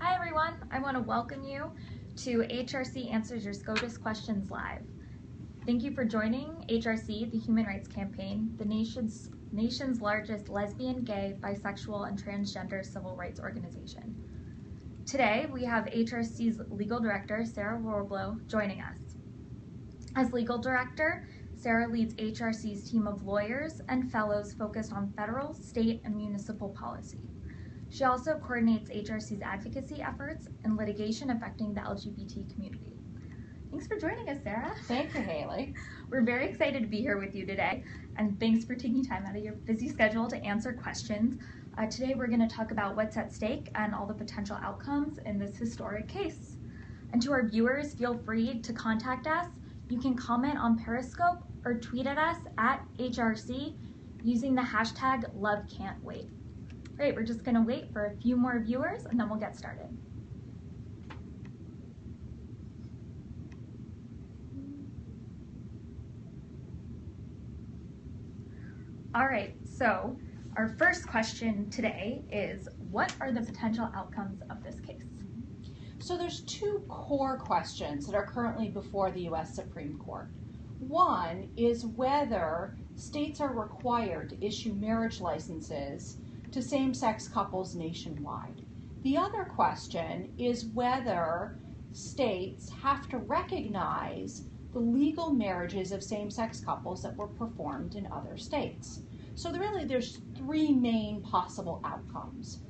Hi everyone, I want to welcome you to HRC Answers Your SCOTUS Questions Live. Thank you for joining HRC, the Human Rights Campaign, the nation's largest lesbian, gay, bisexual, and transgender civil rights organization. Today we have HRC's Legal Director, Sarah Warbelow, joining us. As Legal Director, Sarah leads HRC's team of lawyers and fellows focused on federal, state, and municipal policy. She also coordinates HRC's advocacy efforts and litigation affecting the LGBT community. Thanks for joining us, Sarah. Thank you, Haley. We're very excited to be here with you today, and thanks for taking time out of your busy schedule to answer questions. Today we're going to talk about what's at stake and all the potential outcomes in this historic case. And to our viewers, feel free to contact us. You can comment on Periscope or tweet at us at HRC using the hashtag #LoveCan'tWait. Great, we're just going to wait for a few more viewers and then we'll get started. All right, so our first question today is, what are the potential outcomes of this case? So there's two core questions that are currently before the U.S. Supreme Court. One is whether states are required to issue marriage licenses to same-sex couples nationwide. The other question is whether states have to recognize the legal marriages of same-sex couples that were performed in other states. So there's three main possible outcomes.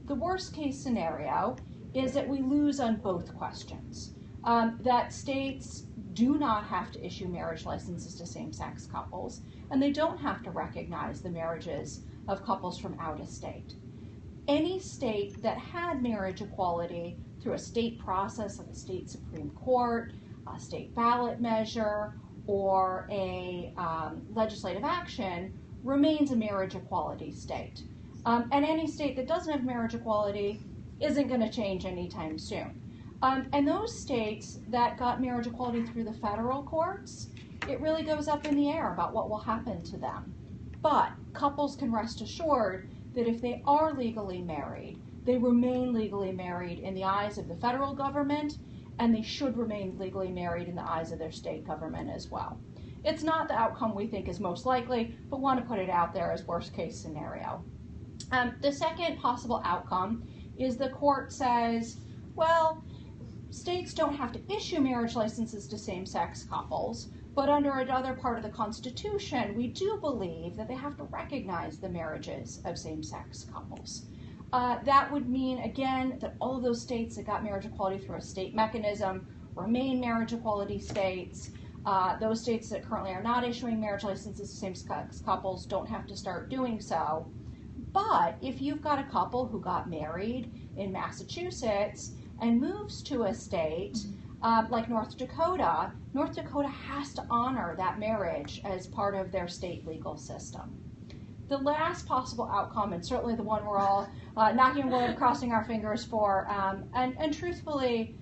The worst case scenario is that we lose on both questions, that states do not have to issue marriage licenses to same-sex couples, and they don't have to recognize the marriages of couples from out of state. Any state that had marriage equality through a state process like a state Supreme Court, a state ballot measure, or a legislative action remains a marriage equality state. And any state that doesn't have marriage equality isn't going to change anytime soon. And those states that got marriage equality through the federal courts, it really goes up in the air about what will happen to them. But couples can rest assured that if they are legally married, they remain legally married in the eyes of the federal government, and they should remain legally married in the eyes of their state government as well. It's not the outcome we think is most likely, but want to put it out there as worst case scenario. The second possible outcome is the court says, well, states don't have to issue marriage licenses to same-sex couples, but under another part of the Constitution, we do believe that they have to recognize the marriages of same-sex couples. That would mean, again, that all of those states that got marriage equality through a state mechanism remain marriage equality states. Those states that currently are not issuing marriage licenses to same-sex couples don't have to start doing so. But if you've got a couple who got married in Massachusetts and moves to a state like North Dakota has to honor that marriage as part of their state legal system. The last possible outcome, and certainly the one we're all knocking on wood, crossing our fingers for, and truthfully,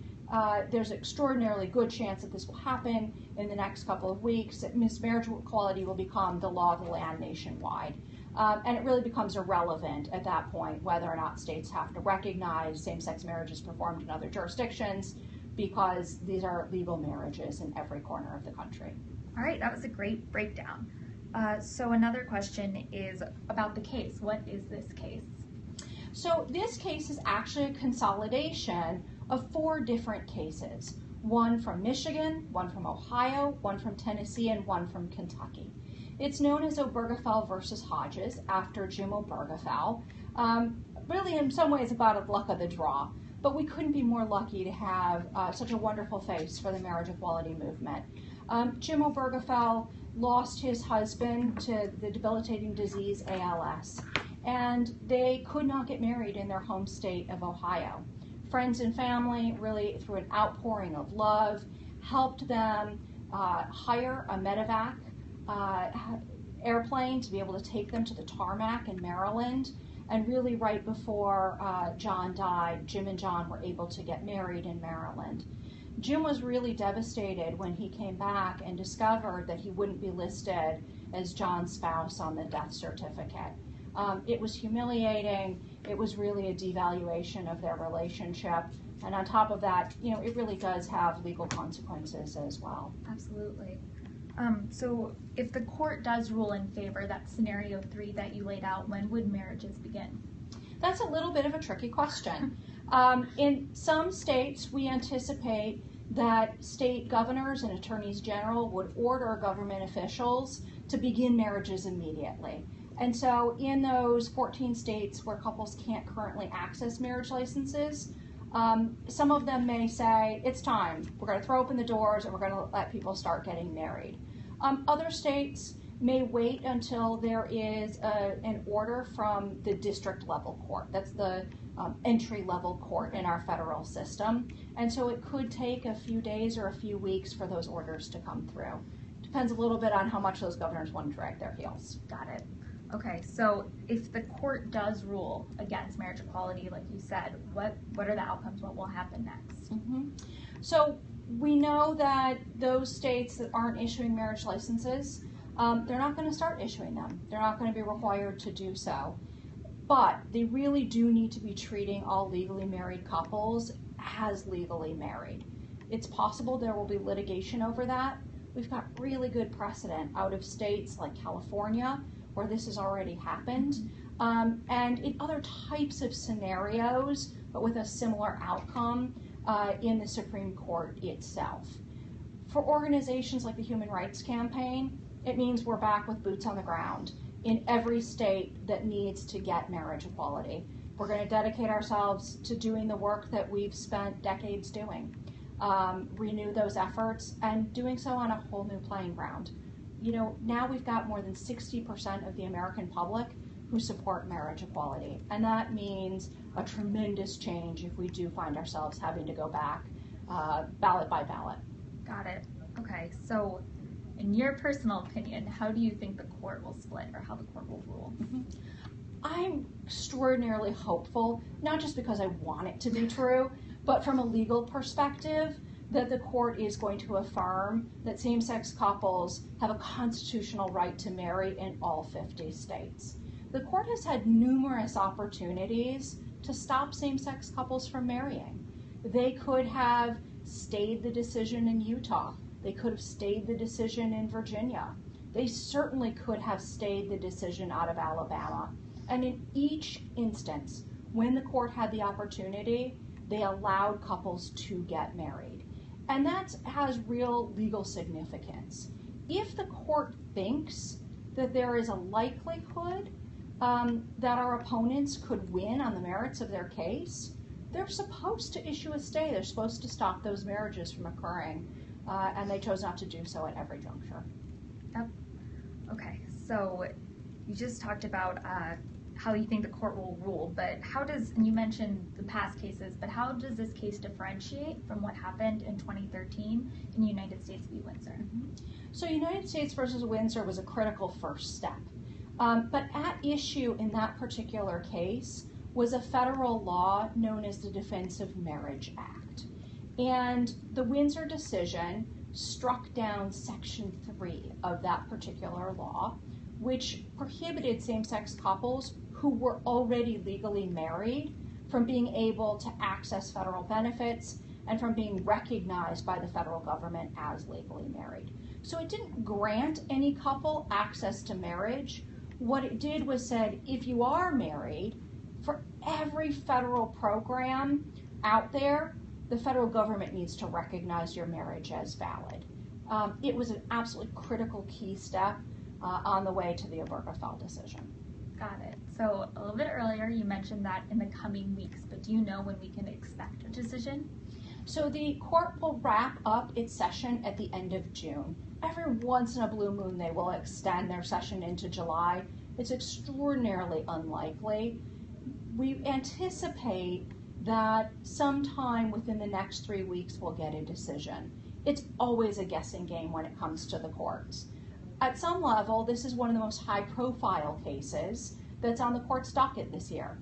there's an extraordinarily good chance that this will happen in the next couple of weeks, that marriage equality will become the law of the land nationwide. And it really becomes irrelevant at that point whether or not states have to recognize same-sex marriages performed in other jurisdictions, because these are legal marriages in every corner of the country. All right, that was a great breakdown. So another question is about the case. What is this case? So this case is actually a consolidation of 4 different cases. One from Michigan, one from Ohio, one from Tennessee, and one from Kentucky. It's known as Obergefell versus Hodges, after Jim Obergefell. Really, in some ways, about a luck of the draw. But we couldn't be more lucky to have such a wonderful face for the marriage equality movement. Jim Obergefell lost his husband to the debilitating disease ALS, and they could not get married in their home state of Ohio. Friends and family, really through an outpouring of love, helped them hire a medevac airplane to be able to take them to the tarmac in Maryland. And really right before John died, Jim and John were able to get married in Maryland. Jim was really devastated when he came back and discovered that he wouldn't be listed as John's spouse on the death certificate. It was humiliating. it was really a devaluation of their relationship. And on top of that, it really does have legal consequences as well. Absolutely. So if the court does rule in favor, that scenario 3 that you laid out, when would marriages begin? That's a little bit of a tricky question. In some states, we anticipate that state governors and attorneys general would order government officials to begin marriages immediately. And so in those 14 states where couples can't currently access marriage licenses, some of them may say, it's time, we're going to throw open the doors and we're going to let people start getting married. Other states may wait until there is an order from the district level court. That's the entry level court in our federal system. And so it could take a few days or a few weeks for those orders to come through. Depends a little bit on how much those governors want to drag their heels. Got it. Okay, so if the court does rule against marriage equality, like you said, what are the outcomes? What will happen next? So we know that those states that aren't issuing marriage licenses, they're not going to start issuing them. They're not going to be required to do so. But they really do need to be treating all legally married couples as legally married. It's possible there will be litigation over that. We've got really good precedent out of states like California, where this has already happened, and in other types of scenarios, but with a similar outcome in the Supreme Court itself. For organizations like the Human Rights Campaign, it means we're back with boots on the ground in every state that needs to get marriage equality. We're going to dedicate ourselves to doing the work that we've spent decades doing, renew those efforts, and doing so on a whole new playing ground. Now we've got more than 60% of the American public who support marriage equality. And that means a tremendous change if we do find ourselves having to go back ballot by ballot. Got it. Okay, so in your personal opinion, how do you think the court will split, or how the court will rule? I'm extraordinarily hopeful, not just because I want it to be true, but from a legal perspective, that the court is going to affirm that same-sex couples have a constitutional right to marry in all 50 states. The court has had numerous opportunities to stop same-sex couples from marrying. They could have stayed the decision in Utah. They could have stayed the decision in Virginia. They certainly could have stayed the decision out of Alabama. And in each instance, when the court had the opportunity, they allowed couples to get married. And that has real legal significance. If the court thinks that there is a likelihood that our opponents could win on the merits of their case, they're supposed to issue a stay. They're supposed to stop those marriages from occurring, and they chose not to do so at every juncture. Yep. Okay, so you just talked about how you think the court will rule, but and you mentioned the past cases, but how does this case differentiate from what happened in 2013 in United States v. Windsor? So United States versus Windsor was a critical first step. But at issue in that particular case was a federal law known as the Defense of Marriage Act. And the Windsor decision struck down Section 3 of that particular law, which prohibited same-sex couples who were already legally married from being able to access federal benefits and from being recognized by the federal government as legally married. So it didn't grant any couple access to marriage. What it did was said, if you are married, for every federal program out there, the federal government needs to recognize your marriage as valid. It was an absolutely critical key step on the way to the Obergefell decision. Got it. So a little bit earlier, you mentioned that in the coming weeks, but do you know when we can expect a decision? So the court will wrap up its session at the end of June. Every once in a blue moon, they will extend their session into July. It's extraordinarily unlikely. We anticipate that sometime within the next 3 weeks, we'll get a decision. It's always a guessing game when it comes to the courts. At some level, this is one of the most high-profile cases that's on the court's docket this year.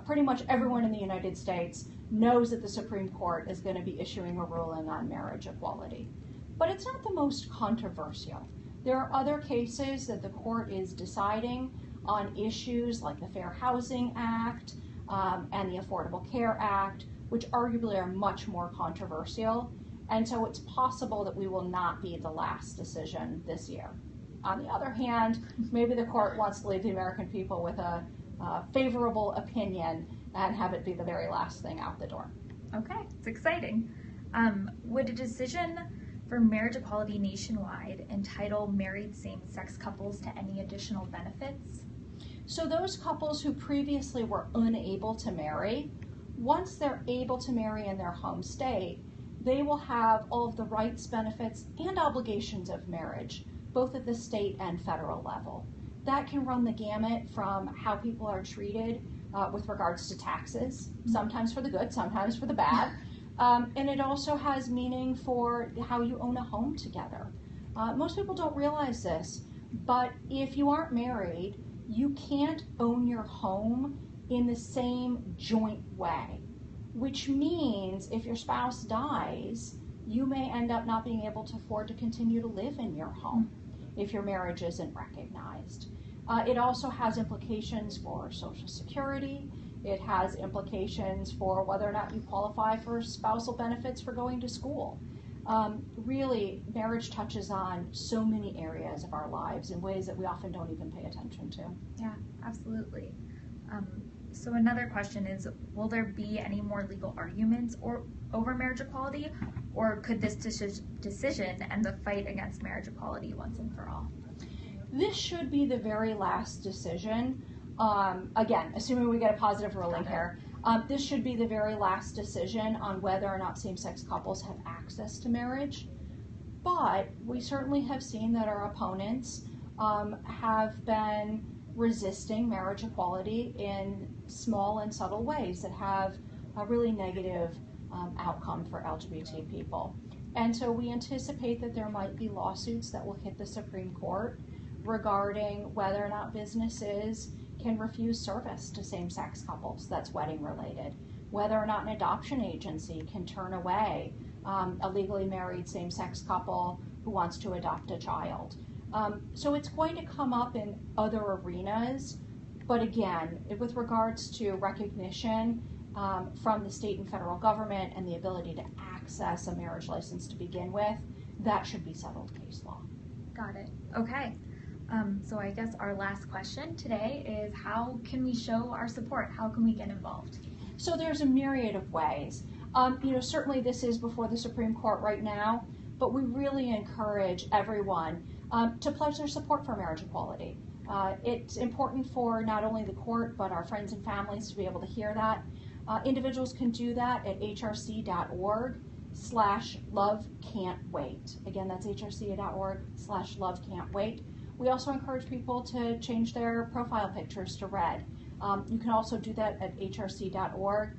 Pretty much everyone in the United States knows that the Supreme Court is going to be issuing a ruling on marriage equality. But it's not the most controversial. There are other cases that the court is deciding on issues like the Fair Housing Act, and the Affordable Care Act, which arguably are much more controversial. And so it's possible that we will not be the last decision this year. On the other hand, maybe the court wants to leave the American people with a favorable opinion and have it be the very last thing out the door. Okay, it's exciting. Would a decision for marriage equality nationwide entitle married same-sex couples to any additional benefits? So those couples who previously were unable to marry, once they're able to marry in their home state, they will have all of the rights, benefits, and obligations of marriage, both at the state and federal level. That can run the gamut from how people are treated with regards to taxes, sometimes for the good, sometimes for the bad. And it also has meaning for how you own a home together. Most people don't realize this, but if you aren't married, you can't own your home in the same joint way, which means if your spouse dies, you may end up not being able to afford to continue to live in your home if your marriage isn't recognized. It also has implications for Social Security. It has implications for whether or not you qualify for spousal benefits for going to school. Really, marriage touches on so many areas of our lives in ways that we often don't even pay attention to. Yeah, absolutely. So another question is, will there be any more legal arguments over marriage equality, or could this decision end the fight against marriage equality once and for all? This should be the very last decision. Again, assuming we get a positive ruling here, this should be the very last decision on whether or not same-sex couples have access to marriage. But we certainly have seen that our opponents have been resisting marriage equality in small and subtle ways that have a really negative outcome for LGBT people. And so we anticipate that there might be lawsuits that will hit the Supreme Court regarding whether or not businesses can refuse service to same-sex couples that's wedding related, whether or not an adoption agency can turn away a legally married same-sex couple who wants to adopt a child. So it's going to come up in other arenas, but again, with regards to recognition from the state and federal government and the ability to access a marriage license to begin with, that should be settled case law. Got it. Okay. So I guess our last question today is, how can we show our support? How can we get involved? So there's a myriad of ways. Certainly this is before the Supreme Court right now, but we really encourage everyone to pledge their support for marriage equality. It's important for not only the court, but our friends and families to be able to hear that. Individuals can do that at hrc.org/lovecan'twait. Again, that's hrc.org/lovecan'twait. We also encourage people to change their profile pictures to red. You can also do that at hrc.org/red.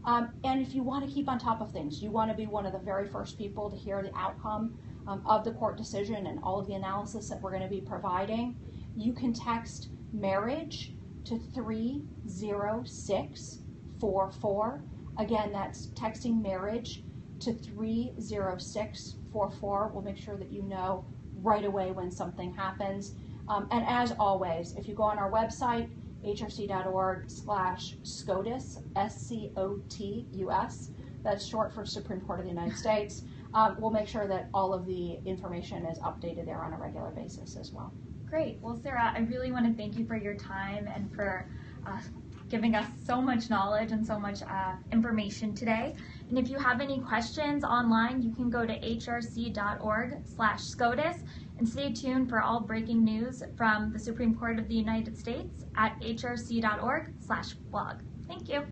And if you want to keep on top of things, you want to be one of the very first people to hear the outcome of the court decision and all of the analysis that we're going to be providing, you can text marriage to 30644. Again, that's texting marriage to 30644. We'll make sure that you know right away when something happens. And as always, if you go on our website, hrc.org/SCOTUS, SCOTUS, that's short for Supreme Court of the United States, we'll make sure that all of the information is updated there on a regular basis as well. Great. Well, Sarah, I really want to thank you for your time and for giving us so much knowledge and so much information today. And if you have any questions online, you can go to hrc.org/SCOTUS and stay tuned for all breaking news from the Supreme Court of the United States at hrc.org/blog. Thank you.